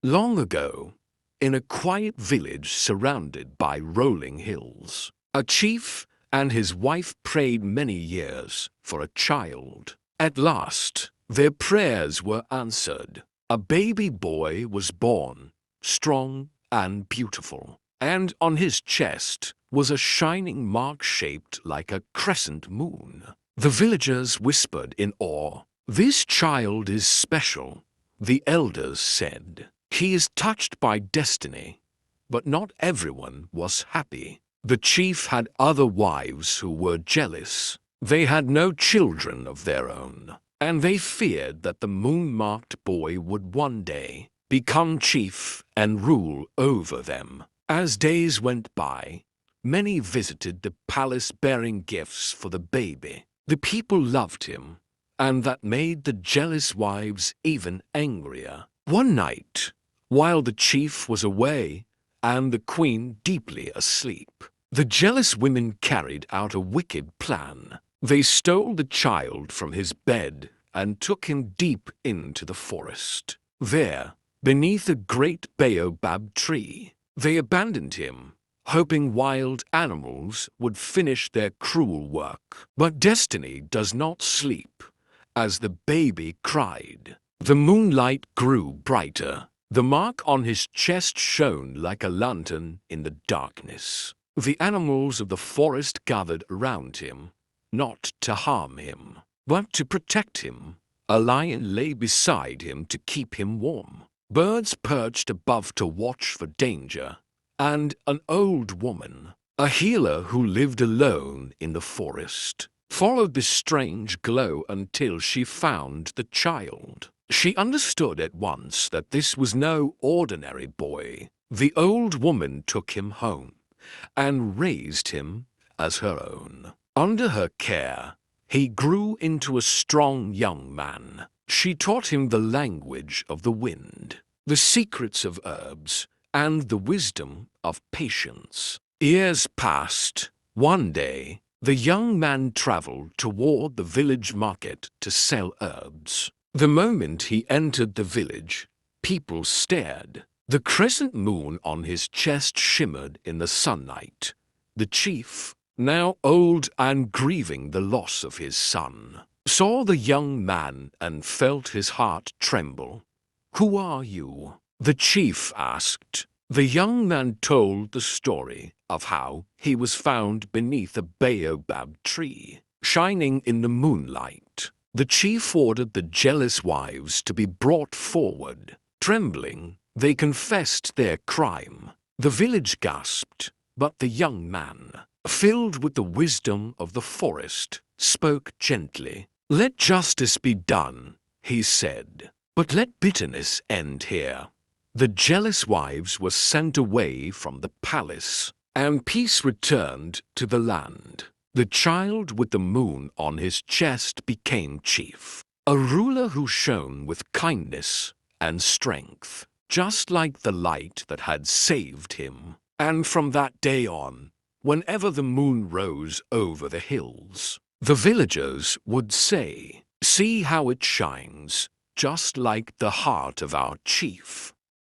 Long ago, in a quiet village surrounded by rolling hills, a chief and his wife prayed many years for a child. At last, their prayers were answered. A baby boy was born, strong and beautiful, and on his chest was a shining mark shaped like a crescent moon. The villagers whispered in awe, "This child is special," the elders said. "He is touched by destiny." But not everyone was happy. The chief had other wives who were jealous. They had no children of their own, and they feared that the moon-marked boy would one day become chief and rule over them. As days went by, many visited the palace bearing gifts for the baby. The people loved him, and that made the jealous wives even angrier. One night, while the chief was away and the queen deeply asleep, the jealous women carried out a wicked plan. They stole the child from his bed and took him deep into the forest. There, beneath a great baobab tree, they abandoned him, hoping wild animals would finish their cruel work. But destiny does not sleep. As the baby cried, the moonlight grew brighter. The mark on his chest shone like a lantern in the darkness. The animals of the forest gathered around him, not to harm him, but to protect him. A lion lay beside him to keep him warm. Birds perched above to watch for danger, and an old woman, a healer who lived alone in the forest, followed the strange glow until she found the child. She understood at once that this was no ordinary boy. The old woman took him home and raised him as her own. Under her care, he grew into a strong young man. She taught him the language of the wind, the secrets of herbs, and the wisdom of patience. Years passed. One day, the young man traveled toward the village market to sell herbs. The moment he entered the village, people stared. The crescent moon on his chest shimmered in the sunlight. The chief, now old and grieving the loss of his son, saw the young man and felt his heart tremble. "Who are you?" the chief asked. The young man told the story of how he was found beneath a baobab tree, shining in the moonlight. The chief ordered the jealous wives to be brought forward. Trembling, they confessed their crime. The village gasped, but the young man, filled with the wisdom of the forest, spoke gently. "Let justice be done," he said, "but let bitterness end here." The jealous wives were sent away from the palace, and peace returned to the land. The child with the moon on his chest became chief, a ruler who shone with kindness and strength, just like the light that had saved him. And from that day on, whenever the moon rose over the hills, the villagers would say, "See how it shines, just like the heart of our chief."